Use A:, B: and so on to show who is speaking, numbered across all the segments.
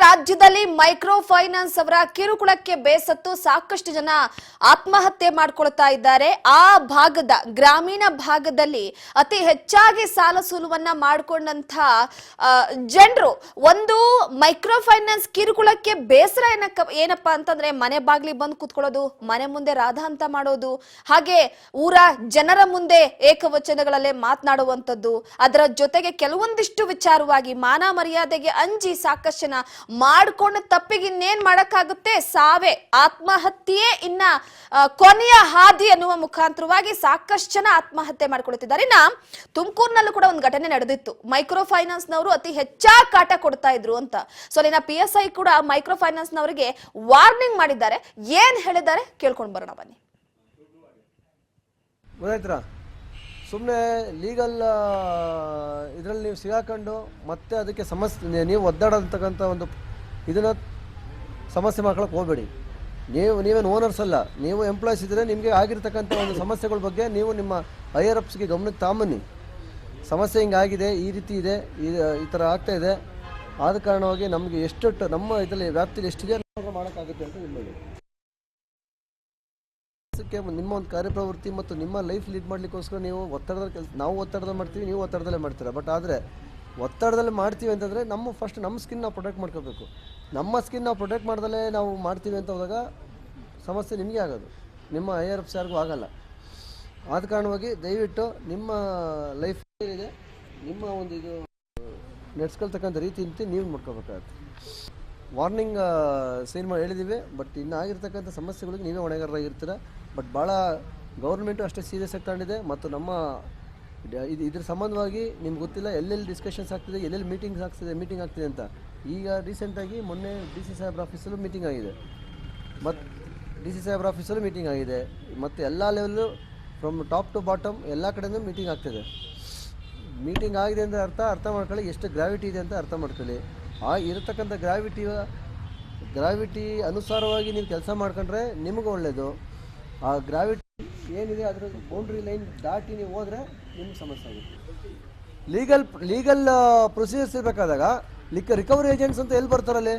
A: ರಾಜ್ಯದಲ್ಲಿ micro finance ಅವರ ಕಿರುಕುಳಕ್ಕೆ ಬೇಸತ್ತು ಸಾಕಷ್ಟು ಜನ ಆತ್ಮಹತ್ಯೆ ಮಾಡ್ಕೊಳ್ತಾ ಇದ್ದಾರೆ. ಆ ಭಾಗದ ಗ್ರಾಮೀಣ ಭಾಗದಲ್ಲಿ ಅತಿ ಹೆಚ್ಚಾಗಿ ಸಾಲ ಸೂಲವನ್ನ ಮಾಡಿಕೊಂಡಂತ ಜನರು ಒಂದು ಮೈಕ್ರೋ ಫೈನಾನ್ಸ್ ಕಿರುಕುಳಕ್ಕೆ ಬೇಸರ ಏನಪ್ಪಾ ಅಂತಂದ್ರೆ ಮನೆ ಬಾಗ್ಲಿ ಬಂದು ಕೂತ್ಕೊಳ್ಳೋದು, ಮನೆ ಮುಂದೆ ರಾಧಾ ಅಂತ ಮಾಡೋದು, ಹಾಗೆ ಊರ ಜನರ ಮುಂದೆ ಏಕವಚನಗಳಲ್ಲೇ ಮಾತನಾಡುವಂಥದ್ದು, ಅದರ ಜೊತೆಗೆ ಕೆಲವೊಂದಿಷ್ಟು ವಿಚಾರವಾಗಿ ಮಾನ ಮರ್ಯಾದೆಗೆ ಅಂಜಿ ಸಾಕಷ್ಟು ಜನ ಮಾಡ್ಕೊಂಡ ತಪ್ಪಿಗೆ ಇನ್ನೇನ್ ಮಾಡಕ್ಕಾಗುತ್ತೆ, ಸಾವೇ ಆತ್ಮಹತ್ಯೆ ಇನ್ನ ಕೊನೆಯ ಹಾದಿ ಅನ್ನುವ ಮುಖಾಂತರವಾಗಿ ಸಾಕಷ್ಟು ಜನ ಆತ್ಮಹತ್ಯೆ ಮಾಡ್ಕೊಳ್ತಿದ್ದಾರೆ. ಇನ್ನ ತುಮಕೂರಿನಲ್ಲೂ ಕೂಡ ಒಂದು ಘಟನೆ ನಡೆದಿತ್ತು. ಮೈಕ್ರೋ ಫೈನಾನ್ಸ್ ನವರು ಅತಿ ಹೆಚ್ಚಾಗಿ ಕಾಟ ಕೊಡ್ತಾ ಇದ್ರು ಅಂತ. ಸೊ ಅಲ್ಲಿನ PSI ಕೂಡ ಮೈಕ್ರೋ ಫೈನಾನ್ಸ್ ನವರಿಗೆ ವಾರ್ನಿಂಗ್ ಮಾಡಿದ್ದಾರೆ. ಏನ್ ಹೇಳಿದ್ದಾರೆ ಕೇಳ್ಕೊಂಡು ಬರೋಣ ಬನ್ನಿ.
B: ಸುಮ್ಮನೆ ಲೀಗಲ್ ಇದರಲ್ಲಿ ನೀವು ಸಿಗಾಕೊಂಡು ಮತ್ತೆ ಅದಕ್ಕೆ ಸಮಸ್ಯೆ ನೀವು ಒದ್ದಾಡತಕ್ಕಂಥ ಒಂದು ಇದನ್ನು ಸಮಸ್ಯೆ ಮಾಡ್ಕೊಳಕ್ಕೆ ಹೋಗಬೇಡಿ. ನೀವೇನು ಓನರ್ಸ್ ಅಲ್ಲ, ನೀವು ಎಂಪ್ಲಾಯ್ಸ್ ಇದ್ದರೆ ನಿಮಗೆ ಆಗಿರ್ತಕ್ಕಂಥ ಒಂದು ಸಮಸ್ಯೆಗಳ ಬಗ್ಗೆ ನೀವು ನಿಮ್ಮ ಹೈಯರ್ ಅಪ್ಸ್ಗೆ ಗಮನಕ್ಕೆ ತಾಂಬನ್ನಿ. ಸಮಸ್ಯೆ ಹಿಂಗಾಗಿದೆ, ಈ ರೀತಿ ಇದೆ, ಈ ಥರ ಆಗ್ತಾ ಇದೆ, ಆದ ಕಾರಣವಾಗಿ ನಮಗೆ ಎಷ್ಟೊಟ್ಟು ನಮ್ಮ ಇದರಲ್ಲಿ ವ್ಯಾಪ್ತಿಯಲ್ಲಿ ಎಷ್ಟಿದೆ ಮಾಡೋಕ್ಕಾಗುತ್ತೆ ಅಂತ ನಿಮ್ಮಲ್ಲಿ ನಿಮ್ಮ ಒಂದು ಕಾರ್ಯಪ್ರವೃತ್ತಿ ಮತ್ತು ನಿಮ್ಮ ಲೈಫ್ ಲೀಡ್ ಮಾಡಲಿಕ್ಕೋಸ್ಕರ ನೀವು ಒತ್ತಡದಲ್ಲಿ ನಾವು ಒತ್ತಡದಲ್ಲಿ ಮಾಡ್ತೀವಿ, ನೀವು ಒತ್ತಡದಲ್ಲೇ ಮಾಡ್ತೀರಾ. ಬಟ್ ಆದರೆ ಒತ್ತಡದಲ್ಲಿ ಮಾಡ್ತೀವಿ ಅಂತಂದರೆ ನಮ್ಮ ಸ್ಕಿನ್ ನಾವು ಪ್ರೊಟೆಕ್ಟ್ ಮಾಡ್ಕೋಬೇಕು. ನಮ್ಮ ಸ್ಕಿನ್ ನಾವು ಪ್ರೊಟೆಕ್ಟ್ ಮಾಡ್ದಲೇ ನಾವು ಮಾಡ್ತೀವಿ ಅಂತ ಹೋದಾಗ ಸಮಸ್ಯೆ ನಿಮಗೆ ಆಗೋದು, ನಿಮ್ಮ ಹೈಯರ್ ಅಪ್ಸ್ ಯಾರಿಗೂ ಆಗಲ್ಲ. ಆದ ಕಾರಣವಾಗಿ ದಯವಿಟ್ಟು ನಿಮ್ಮ ಲೈಫ್ ಏನಿದೆ, ನಿಮ್ಮ ಒಂದು ಇದು ನಡೆಸ್ಕೊಳ್ತಕ್ಕಂಥ ರೀತಿ ನೀವು ಮಾಡ್ಕೋಬೇಕಾಗುತ್ತೆ. ವಾರ್ನಿಂಗ್ ಸೈನ್ ಮಾಡಿ ಹೇಳಿದ್ದೀವಿ, ಬಟ್ ಇನ್ನು ಆಗಿರ್ತಕ್ಕಂಥ ಸಮಸ್ಯೆಗಳಿಗೆ ನೀವೇ ಹೊಣೆಗಾರರಾಗಿರ್ತೀರ. ಬಟ್ ಭಾಳ ಗೌರ್ಮೆಂಟು ಅಷ್ಟೇ ಸೀರಿಯಸ್ ಆಗಿ ತಗೊಂಡಿದೆ. ಮತ್ತು ನಮ್ಮ ಇದ್ರ ಸಂಬಂಧವಾಗಿ ನಿಮ್ಗೆ ಗೊತ್ತಿಲ್ಲ ಎಲ್ಲೆಲ್ಲಿ ಡಿಸ್ಕಷನ್ಸ್ ಆಗ್ತಿದೆ, ಎಲ್ಲೆಲ್ಲಿ ಮೀಟಿಂಗ್ ಆಗ್ತಿದೆ ಅಂತ. ಈಗ ರೀಸೆಂಟಾಗಿ ಮೊನ್ನೆ DC ಸಾಹೇಬ್ರ ಆಫೀಸಲ್ಲೂ ಮೀಟಿಂಗ್ ಆಗಿದೆ, ಮತ್ತು DC ಸಾಹೇಬ್ರ ಆಫೀಸಲ್ಲೂ ಮೀಟಿಂಗ್ ಆಗಿದೆ, ಮತ್ತು ಎಲ್ಲ level from top to bottom ಎಲ್ಲ ಕಡೆಯೂ ಮೀಟಿಂಗ್ ಆಗ್ತಿದೆ. ಮೀಟಿಂಗ್ ಆಗಿದೆ ಅಂದರೆ ಅರ್ಥ ಮಾಡ್ಕೊಳ್ಳಿ, ಎಷ್ಟು ಗ್ರಾವಿಟಿ ಇದೆ ಅಂತ ಅರ್ಥ ಮಾಡ್ಕೊಳ್ಳಿ. ಆ ಇರತಕ್ಕಂಥ ಗ್ರಾವಿಟಿ ಅನುಸಾರವಾಗಿ ನೀವು ಕೆಲಸ ಮಾಡ್ಕೊಂಡ್ರೆ ನಿಮಗೆ ಒಳ್ಳೆಯದು. ಆ ಗ್ರಾವಿಟಿ ಏನಿದೆ ಅದರ ಬೌಂಡ್ರಿ ಲೈನ್ ದಾಟಿ ನೀವು ಹೋದರೆ ನಿಮ್ಗೆ ಸಮಸ್ಯೆ ಆಗುತ್ತೆ. ಲೀಗಲ್ ಪ್ರೊಸೀಜರ್ಸ್ ಇರಬೇಕಾದಾಗ ರಿಕವರಿ ಏಜೆಂಟ್ಸ್ ಅಂತ ಎಲ್ಲಿ ಬರ್ತಾರಲ್ಲಿ?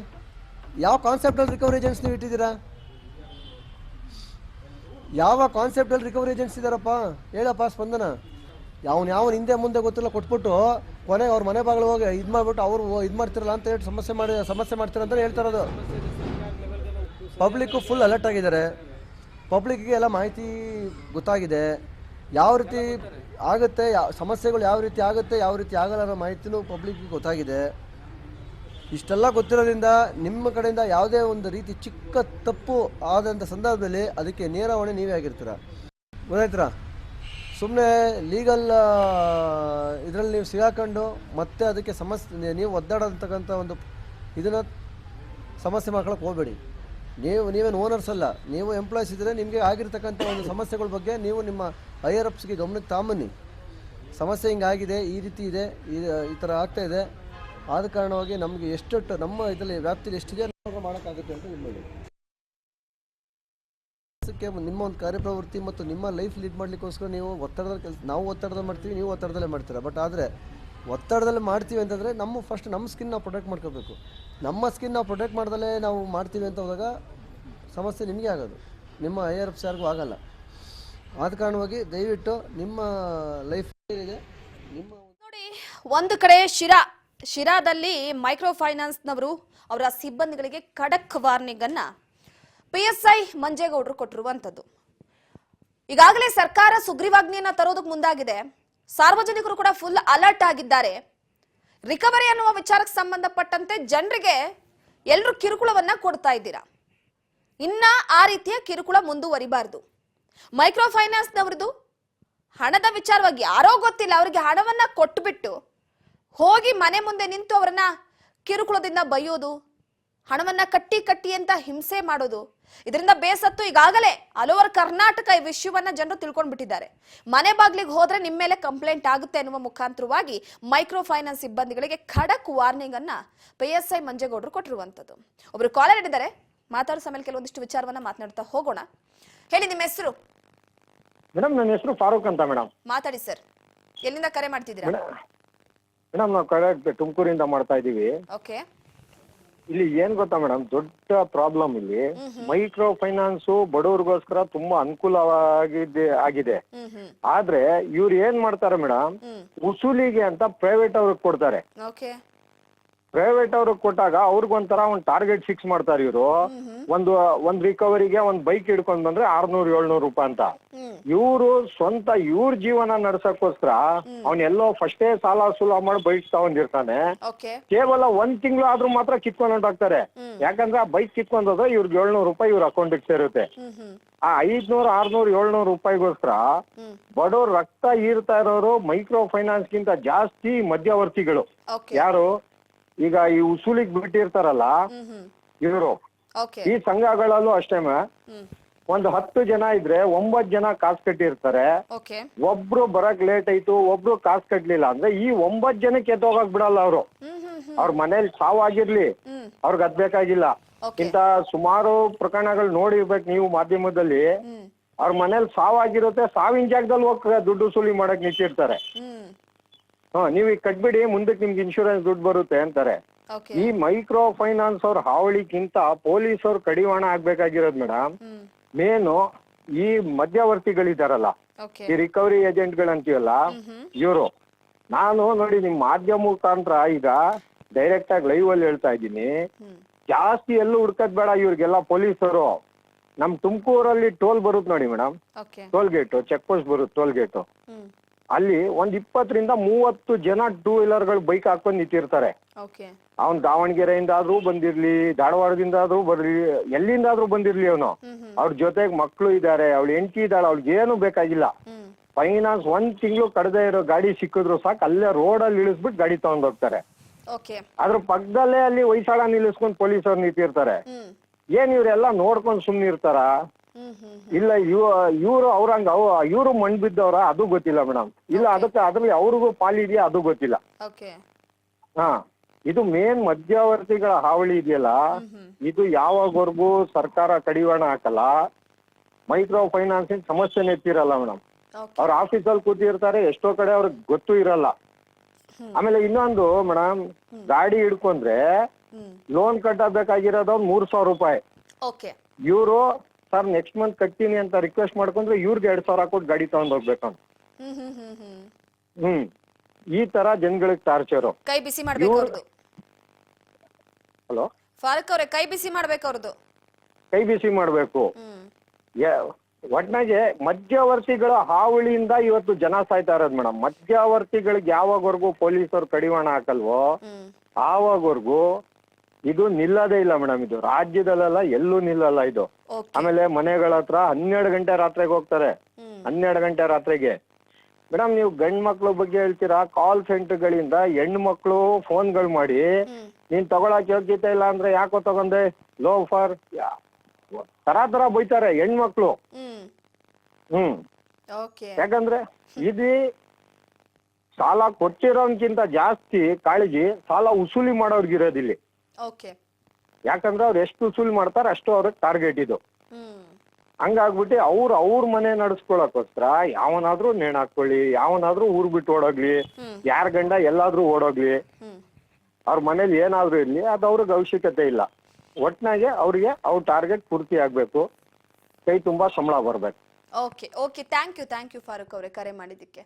B: ಯಾವ ಕಾನ್ಸೆಪ್ಟಲ್ಲಿ ರಿಕವರಿ ಏಜೆಂಟ್ಸ್ ನೀವು ಇಟ್ಟಿದ್ದೀರಾ? ಯಾವ ಕಾನ್ಸೆಪ್ಟಲ್ಲಿ ರಿಕವರಿ ಏಜೆಂಟ್ಸ್ ಇದ್ದಾರಪ್ಪ ಹೇಳಪ್ಪ ಸ್ಪಂದನ. ಯಾವನು ಹಿಂದೆ ಮುಂದೆ ಗೊತ್ತಿಲ್ಲ ಕೊಟ್ಬಿಟ್ಟು ಕೊನೆಗೆ ಅವ್ರ ಮನೆ ಬಾಗಿಲು ಹೋಗಿ ಇದು ಮಾಡಿಬಿಟ್ಟು ಅವರು ಇದು ಮಾಡ್ತಿರಲ್ಲ ಅಂತ ಹೇಳಿ ಸಮಸ್ಯೆ ಮಾಡ್ತೀರ ಅಂತ ಹೇಳ್ತಾರದು. ಪಬ್ಲಿಕ್ಕು ಫುಲ್ ಅಲರ್ಟ್ ಆಗಿದ್ದಾರೆ, ಪಬ್ಲಿಕ್ಗೆ ಎಲ್ಲ ಮಾಹಿತಿ ಗೊತ್ತಾಗಿದೆ, ಯಾವ ರೀತಿ ಆಗುತ್ತೆ, ಸಮಸ್ಯೆಗಳು ಯಾವ ರೀತಿ ಆಗುತ್ತೆ, ಯಾವ ರೀತಿ ಆಗಲ್ಲ ಅನ್ನೋ ಮಾಹಿತಿನೂ ಪಬ್ಲಿಕ್ಗೆ ಗೊತ್ತಾಗಿದೆ. ಇಷ್ಟೆಲ್ಲ ಗೊತ್ತಿರೋದ್ರಿಂದ ನಿಮ್ಮ ಕಡೆಯಿಂದ ಯಾವುದೇ ಒಂದು ರೀತಿ ಚಿಕ್ಕ ತಪ್ಪು ಆದಂಥ ಸಂದರ್ಭದಲ್ಲಿ ಅದಕ್ಕೆ ನೇರ ಹೊಣೆ ನೀವೇ ಆಗಿರ್ತೀರ. ಗೊತ್ತಾಯ್ತೀರಾ? ಸುಮ್ಮನೆ ಲೀಗಲ್ ಇದರಲ್ಲಿ ನೀವು ಸಿಗಾಕೊಂಡು ಮತ್ತೆ ಅದಕ್ಕೆ ನೀವು ಒದ್ದಾಡತಕ್ಕಂಥ ಒಂದು ಇದನ್ನು ಸಮಸ್ಯೆ ಮಾಡ್ಕೊಳಕ್ಕೆ ಹೋಗಬೇಡಿ. ನೀವೇನು ಓನರ್ಸ್ ಅಲ್ಲ, ನೀವು ಎಂಪ್ಲಾಯ್ಸ್ ಇದ್ದರೆ ನಿಮಗೆ ಆಗಿರ್ತಕ್ಕಂಥ ಒಂದು ಸಮಸ್ಯೆಗಳ ಬಗ್ಗೆ ನೀವು ನಿಮ್ಮ ಹೈಯರ್ ಅಪ್ಸ್ಗೆ ಗಮನಕ್ಕೆ ತಾಂಬನ್ನಿ. ಸಮಸ್ಯೆ ಹಿಂಗಾಗಿದೆ, ಈ ರೀತಿ ಇದೆ, ಈ ಥರ ಆಗ್ತಾ ಇದೆ, ಆದ ಕಾರಣವಾಗಿ ನಮಗೆ ಎಷ್ಟೊಟ್ಟು ನಮ್ಮ ಇದರಲ್ಲಿ ವ್ಯಾಪ್ತಿಯಲ್ಲಿ ಎಷ್ಟಿದೆ ಮಾಡೋಕ್ಕಾಗುತ್ತೆ ಅಂತ ನಿಮ್ಮಲ್ಲಿ ನಿಮ್ಮ ಒಂದು ಕಾರ್ಯಪ್ರವೃತ್ತಿ ಮತ್ತು ನಿಮ್ಮ ಲೈಫ್ ಲೀಡ್ ಮಾಡಲಿಕ್ಕೋಸ್ಕರ ನೀವು ನಾವು ಒತ್ತಡದಲ್ಲಿ ಮಾಡ್ತೀವಿ, ನೀವು ಒತ್ತಡದಲ್ಲೇ ಮಾಡ್ತೀರಾ. ಬಟ್ ಆದರೆ ಒತ್ತಡದಲ್ಲಿ ಮಾಡ್ತೀವಿ ಅಂತಂದರೆ ನಮ್ಮ ಸ್ಕಿನ್ ನಾವು ಪ್ರೊಟೆಕ್ಟ್ ಮಾಡ್ಕೋಬೇಕು. ನಮ್ಮ ಸ್ಕಿನ್ ನಾವು ಪ್ರೊಟೆಕ್ಟ್ ಮಾಡ್ದಲೇ ನಾವು ಮಾಡ್ತೀವಿ ಅಂತ ಹೋದಾಗ ಸಮಸ್ಯೆ ನಿಮಗೆ ಆಗೋದು, ನಿಮ್ಮ ಹೈಯರ್ ಅಪ್ಸ್ ಯಾರಿಗೂ ಆಗಲ್ಲ. ಆದ ಕಾರಣವಾಗಿ ದಯವಿಟ್ಟು ನಿಮ್ಮ ಲೈಫ್ ಏನಿದೆ
A: ನೋಡಿ, ಒಂದು ಕಡೆ ಶಿರಾದಲ್ಲಿ ಮೈಕ್ರೋ ಫೈನಾನ್ಸ್ನವರು ಅವರ ಸಿಬ್ಬಂದಿಗಳಿಗೆ ಖಡಕ್ ವಾರ್ನಿಂಗ್ ಅನ್ನ PSI ಮಂಜೇಗೌಡರು ಕೊಟ್ಟಿರುವಂತದ್ದು. ಈಗಾಗಲೇ ಸರ್ಕಾರ ಸುಗ್ರೀವಾಜ್ಞೆಯನ್ನ ತರೋದಕ್ಕೆ ಮುಂದಾಗಿದೆ. ಸಾರ್ವಜನಿಕರು ಕೂಡ ಫುಲ್ ಅಲರ್ಟ್ ಆಗಿದ್ದಾರೆ. ರಿಕವರಿ ಅನ್ನುವ ವಿಚಾರಕ್ಕೆ ಸಂಬಂಧಪಟ್ಟಂತೆ ಜನರಿಗೆ ಎಲ್ಲರೂ ಕಿರುಕುಳವನ್ನ ಕೊಡ್ತಾ ಇದ್ದೀರಾ. ಇನ್ನ ಆ ರೀತಿಯ ಕಿರುಕುಳ ಮುಂದುವರಿಬಾರದು. ಮೈಕ್ರೋ ಫೈನಾನ್ಸ್ನವ್ರದ್ದು ಹಣದ ವಿಚಾರವಾಗಿ ಯಾರೋ ಗೊತ್ತಿಲ್ಲ ಅವರಿಗೆ ಹಣವನ್ನ ಕೊಟ್ಟುಬಿಟ್ಟು ಹೋಗಿ ಮನೆ ಮುಂದೆ ನಿಂತು ಅವರನ್ನ ಕಿರುಕುಳದಿಂದ ಬೈಯೋದು, ಹಣವನ್ನ ಕಟ್ಟಿ ಅಂತ ಹಿಂಸೆ ಮಾಡೋದು, ಇದರಿಂದ ಬೇಸತ್ತು ಈಗಾಗಲೇ ಹಲವಾರು ಕರ್ನಾಟಕ ಈ ವಿಷಯವನ್ನ ಜನರು ತಿಳ್ಕೊಂಡ್ಬಿಟ್ಟಿದ್ದಾರೆ. ಮನೆ ಬಾಗ್ಲಿಗೆ ಹೋದ್ರೆ ನಿಮ್ಮ ಮೇಲೆ ಕಂಪ್ಲೇಂಟ್ ಆಗುತ್ತೆ ಅನ್ನುವ ಮುಖಾಂತರವಾಗಿ ಮೈಕ್ರೋ ಫೈನಾನ್ಸ್ ಸಿಬ್ಬಂದಿಗಳಿಗೆ ಖಡಕ್ ವಾರ್ನಿಂಗ್ ಅನ್ನ PSI ಮಂಜೇಗೌಡರು ಕೊಟ್ಟಿರುವಂತದ್ದು. ಒಬ್ರು ಕಾಲರ್ ಇದ್ದಾರೆ, ಮಾತಾಡೋ ಸಮಯ ಕೆಲವೊಂದಿಷ್ಟು ವಿಚಾರವನ್ನ ಮಾತನಾಡ್ತಾ ಹೋಗೋಣ. ಹೇಳಿ, ನಿಮ್ಮ ಹೆಸರು?
C: ಮೇಡಮ್, ನನ್ನ ಹೆಸರು ಫಾರೂಕ್ ಅಂತ ಮೇಡಮ್.
A: ಮಾತಾಡಿ ಸರ್. ಎಲ್ಲಿಂದ ಕರೆ ಮಾಡ್ತಿದ್ದೀರಾ?
C: ಮೇಡಮ್, ನಾವು ತುಮಕೂರಿಂದ ಮಾಡ್ತಾ ಇದ್ದೀವಿ.
A: ಓಕೆ.
C: ಇಲ್ಲಿ ಏನ್ ಗೊತ್ತಾ ಮೇಡಮ್, ದೊಡ್ಡ ಪ್ರಾಬ್ಲಮ್ ಇಲ್ಲಿ ಮೈಕ್ರೋ ಫೈನಾನ್ಸ್ ಬಡವ್ರಿಗೋಸ್ಕರ ತುಂಬಾ ಆಗಿದೆ. ಆದ್ರೆ ಇವ್ರು ಏನ್ ಮಾಡ್ತಾರೆ ಮೇಡಮ್, ಉಸೂಲಿಗೆ ಅಂತ ಪ್ರೈವೇಟ್ ಅವ್ರಿಗೆ ಕೊಡ್ತಾರೆ.
A: ಓಕೆ.
C: ಪ್ರೈವೇಟ್ ಅವ್ರಿಗೆ ಕೊಟ್ಟಾಗ ಅವ್ರಿಗೊಂಥರ ಒಂದು ಟಾರ್ಗೆಟ್ ಫಿಕ್ಸ್ ಮಾಡ್ತಾರೆ ಇವರು. ಒಂದ್ ರಿಕವರಿಗೆ ಒಂದ್ ಬೈಕ್ ಹಿಡ್ಕೊಂಡ್ ಬಂದ್ರೆ 600-700 ರೂಪಾಯಿ ಅಂತ. ಇವರು ಸ್ವಂತ ಇವ್ರ ಜೀವನ ನಡ್ಸಕ್ಕೋಸ್ಕರ ಅವನೆಲ್ಲೋ ಫಸ್ಟೇ ಸಾಲ ಸೂಲ ಮಾಡಿ ಬೈಕ್ ತಗೊಂಡಿರ್ತಾನೆ. ಕೇವಲ 1 ತಿಂಗಳು ಆದ್ರೂ ಮಾತ್ರ ಕಿತ್ಕೊಂಡು ಹೊಂಟೋಗ್ತಾರೆ. ಯಾಕಂದ್ರೆ ಆ ಬೈಕ್ ಕಿತ್ಕೊಂಡೋದ್ರೆ ಇವ್ರಿಗೆ 700 ರೂಪಾಯಿ ಇವ್ರ ಅಕೌಂಟಿಗೆ ಸೇರುತ್ತೆ. ಆ 500, 600, 700 ರೂಪಾಯಿಗೋಸ್ಕರ ಬಡವ್ರ ರಕ್ತ ಹೀರ್ತಾ ಇರೋರು ಮೈಕ್ರೋ ಫೈನಾನ್ಸ್ ಗಿಂತ ಜಾಸ್ತಿ ಮಧ್ಯವರ್ತಿಗಳು. ಯಾರು ಈಗ ಈ ಉಸೂಲಿಗೆ ಬಿಟ್ಟಿರ್ತಾರಲ್ಲ ಇವರು, ಈ ಸಂಘಗಳಲ್ಲೂ ಅಷ್ಟೇ ಒಂದು 10 ಜನ ಇದ್ರೆ 9 ಜನ ಕಾಸು ಕಟ್ಟಿರ್ತಾರೆ. ಒಬ್ರು ಬರಕ್ ಲೇಟ್ ಆಯ್ತು, ಒಬ್ರು ಕಾಸು ಕಟ್ಲಿಲ್ಲ ಅಂದ್ರೆ ಈ 9 ಜನಕ್ಕೆ ಎದ್ದೋಗಕ್ ಬಿಡಲ್ಲ ಅವರು. ಅವ್ರ ಮನೇಲಿ ಸಾವಾಗಿರ್ಲಿ, ಅವ್ರಿಗೆ ಅದ್ ಬೇಕಾಗಿಲ್ಲ. ಇಂತ ಸುಮಾರು ಪ್ರಕರಣಗಳು ನೋಡಿರ್ಬೇಕು ನೀವು ಮಾಧ್ಯಮದಲ್ಲಿ. ಅವ್ರ ಮನೇಲಿ ಸಾವಾಗಿರುತ್ತೆ, ಸಾವಿನ ಜಾಗದಲ್ಲಿ ಹೋಗಿ ದುಡ್ಡು ವಸೂಲಿ ಮಾಡಕ್ ನಿಂತಿರ್ತಾರೆ. ನೀವ್ ಈಗ ಕಟ್ಬಿಡಿ, ಮುಂದಕ್ಕೆ ನಿಮ್ಗೆ ಇನ್ಶೂರೆನ್ಸ್ ದುಡ್ಡು ಬರುತ್ತೆ ಅಂತಾರೆ. ಈ ಮೈಕ್ರೋ ಫೈನಾನ್ಸ್ ಅವ್ರ ಹಾವಳಿಗಿಂತ ಪೊಲೀಸ್ ಅವ್ರು ಕಡಿವಾಣ ಆಗ್ಬೇಕಾಗಿರೋದು ಮೇಡಮ್. ಮೇನು ಈ ಮಧ್ಯವರ್ತಿಗಳಿದಾರಲ್ಲ, ಈ ರಿಕವರಿ ಏಜೆಂಟ್ಗಳಂತೀವಲ್ಲ ಇವರು. ನಾನು ನೋಡಿ ನಿಮ್ ಮಾಧ್ಯಮ ಮುಖಾಂತರ ಈಗ ಡೈರೆಕ್ಟ್ ಆಗಿ ಲೈವ್ ಅಲ್ಲಿ ಹೇಳ್ತಾ ಇದ್ದೀನಿ, ಜಾಸ್ತಿ ಎಲ್ಲೂ ಹುಡ್ಕದ್ ಬೇಡ ಇವ್ರಿಗೆಲ್ಲ ಪೊಲೀಸರು. ನಮ್ ತುಮಕೂರಲ್ಲಿ ಟೋಲ್ ಬರುತ್ತೆ ನೋಡಿ madam, toll gate, check post ಬರುತ್ತೆ ಟೋಲ್ ಗೇಟು. ಅಲ್ಲಿ 20 ರಿಂದ 30 ಜನ 2 ವೀಲರ್ಗಳು ಬೈಕ್ ಹಾಕೊಂಡ್ ನಿಂತಿರ್ತಾರೆ. ಅವ್ನ್ ದಾವಣಗೆರೆಯಿಂದ ಆದ್ರೂ ಬಂದಿರ್ಲಿ, ಧಾರವಾಡದಿಂದ ಆದ್ರೂ ಬರ್ಲಿ, ಎಲ್ಲಿಂದಾದ್ರೂ ಬಂದಿರ್ಲಿ ಅವನು. ಅವ್ರ ಜೊತೆಗೆ ಮಕ್ಳು ಇದಾರೆ, ಅವಳು ಹೆಂಡತಿ ಇದ್ದಾಳೆ, ಅವ್ಳಿಗೆ ಏನು ಬೇಕಾಗಿಲ್ಲ. ಫೈನಾನ್ಸ್ 1 ತಿಂಗಳು ಕಡದೆ ಇರೋ ಗಾಡಿ ಸಿಕ್ಕಿದ್ರು ಸಾಕು, ಅಲ್ಲೇ ರೋಡಲ್ಲಿ ಇಳಿಸ್ಬಿಟ್ಟು ಗಾಡಿ ತಗೊಂಡ್ ಹೋಗ್ತಾರೆ. ಅದ್ರ ಪಕ್ಕದಲ್ಲೇ ಅಲ್ಲಿ ವಯಸ್ಸಾಳ ನಿಲ್ಲಿಸ್ಕೊಂಡ್ ಪೊಲೀಸರು ನಿಂತಿರ್ತಾರೆ. ಏನ್ ಇವ್ರೆಲ್ಲ ನೋಡ್ಕೊಂಡ್ ಸುಮ್ನೆ ಇರ್ತಾರ? ಇಲ್ಲ ಇವ್ರು ಅವ್ರಂಗ ಇವ್ರು ಮಣ್ ಬಿದ್ದವ್ರ ಅದು ಗೊತ್ತಿಲ್ಲ ಮೇಡಮ್. ಇಲ್ಲ ಅದ್ರಲ್ಲಿ ಅವ್ರಿಗೂ ಪಾಲಿದೆಯಾ ಅದು ಗೊತ್ತಿಲ್ಲ. ಇದು ಮೇನ್ ಮಧ್ಯವರ್ತಿಗಳ ಹಾವಳಿ ಇದೆಯಲ್ಲ, ಇದು ಯಾವಾಗವರೆಗೂ ಸರ್ಕಾರ ಕಡಿವಾಣ ಹಾಕಲ್ಲ, ಮೈಕ್ರೋ ಫೈನಾನ್ಸ್ ಸಮಸ್ಯೆನೇ ಎತ್ತಿರಲ್ಲ ಮೇಡಮ್. ಅವ್ರ ಆಫೀಸಲ್ಲಿ ಕೂತಿರ್ತಾರೆ, ಎಷ್ಟೋ ಕಡೆ ಅವ್ರಿಗೆ ಗೊತ್ತೂ ಇರಲ್ಲ. ಆಮೇಲೆ ಇನ್ನೊಂದು ಮೇಡಮ್, ಗಾಡಿ ಹಿಡ್ಕೊಂಡ್ರೆ ಲೋನ್ ಕಟ್ಟಬೇಕಾಗಿರೋದು 3,000 ರೂಪಾಯಿ. ಇವರು ಸರ್ ನೆಕ್ಸ್ಟ್ ಮಂತ್ ಕಟ್ತೀನಿ ಅಂತ ರಿಕ್ವೆಸ್ಟ್ ಮಾಡ್ಕೊಂಡ್ರೆ ಇವ್ರಿಗೆ 2,000 ಕೊಟ್ಟು ಗಾಡಿ ತಗೊಂಡ್ ಹೋಗ್ಬೇಕಂತ. ಈ ತರ ಜನಗಳಿಗೆ ಟಾರ್ಚರು.
A: ಕೈ ಬಿಸಿ ಮಾಡ್ಬೇಕು.
C: ಹಲೋ
A: ಫಾರೂಕ್ ಅವರೇ, ಕೈ ಬಿಸಿ ಮಾಡ್ಬೇಕು ಅವ್ರದ್ದು.
C: ಕೈ ಬಿಸಿ ಮಾಡ್ಬೇಕು. ಒಟ್ನಾಗೆ ಮಧ್ಯವರ್ತಿಗಳ ಹಾವಳಿಯಿಂದ ಇವತ್ತು ಜನ ಸಾಯ್ತಾ ಇರೋದು ಮೇಡಮ್. ಮಧ್ಯವರ್ತಿಗಳಿಗೆ ಯಾವಾಗವರೆಗೂ ಪೊಲೀಸರು ಕಡಿವಾಣ ಹಾಕಲ್ವೋ ಆವಾಗವರೆಗೂ ಇದು ನಿಲ್ಲದೇ ಇಲ್ಲ ಮೇಡಮ್. ಇದು ರಾಜ್ಯದಲ್ಲೆಲ್ಲ ಎಲ್ಲೂ ನಿಲ್ಲಲ್ಲ ಇದು. ಆಮೇಲೆ ಮನೆಗಳ ಹತ್ರ 12 ಗಂಟೆ ರಾತ್ರಿಗೆ ಹೋಗ್ತಾರೆ. 12 ಗಂಟೆ ರಾತ್ರಿಗೆ ಮೇಡಮ್, ನೀವು ಗಂಡ್ ಮಕ್ಳ ಬಗ್ಗೆ ಹೇಳ್ತೀರಾ. ಕಾಲ್ ಸೆಂಟರ್ಗಳಿಂದ ಹೆಣ್ಣು ಮಕ್ಳು ಫೋನ್ಗಳು ಮಾಡಿ, ನೀನ್ ತಗೊಳಕ್ ಯೋಗ್ಯತೆ ಇಲ್ಲ ಅಂದ್ರೆ ಯಾಕೋ ತಗೊಂಡೆ, ಲೋಫರ್, ತರ ಬೈತಾರೆ ಹೆಣ್ಮಕ್ಳು. ಯಾಕಂದ್ರೆ ಇದು ಸಾಲ ಕೊಟ್ಟಿರೋನ್ಕಿಂತ ಜಾಸ್ತಿ ಕಾಳಜಿ ಸಾಲ ಉಸೂಲಿ ಮಾಡೋರ್ಗಿರೋದಿಲ್ಲಿ. ಯಾಕಂದ್ರೆ ಅವ್ರು ಎಷ್ಟು ಉಸೂಲಿ ಮಾಡ್ತಾರೆ ಅಷ್ಟು ಅವ್ರಿಗೆ ಟಾರ್ಗೆಟ್ ಇದು. ಹಂಗಾಗ್ಬಿಟ್ಟು ಅವ್ರ ಮನೆ ನಡೆಸ್ಕೊಳಕೋಸ್ಕರ ಯಾವನಾದ್ರೂ ನೇಣ್ ಹಾಕೊಳ್ಳಿ, ಯಾವನಾದ್ರೂ ಊರ್ ಬಿಟ್ಟು ಓಡೋಗ್ಲಿ, ಯಾರ ಗಂಡ ಎಲ್ಲಾದ್ರೂ ಓಡೋಗ್ಲಿ, ಅವ್ರ ಮನೇಲಿ ಏನಾದ್ರೂ ಇರ್ಲಿ, ಅದು ಅವ್ರಿಗೆ ಅವಶ್ಯಕತೆ ಇಲ್ಲ. ಒಟ್ನಾಗೆ ಅವ್ರಿಗೆ ಅವ್ರ ಟಾರ್ಗೆಟ್ ಪೂರ್ತಿ ಆಗ್ಬೇಕು, ಕೈ ತುಂಬಾ ಸಂಬಳ ಬರ್ಬೇಕು.
A: ಓಕೆ ಥ್ಯಾಂಕ್ ಯು ಫಾರೂಕ್ ಅವರೇ ಕರೆ ಮಾಡಿದ್ದಕ್ಕೆ.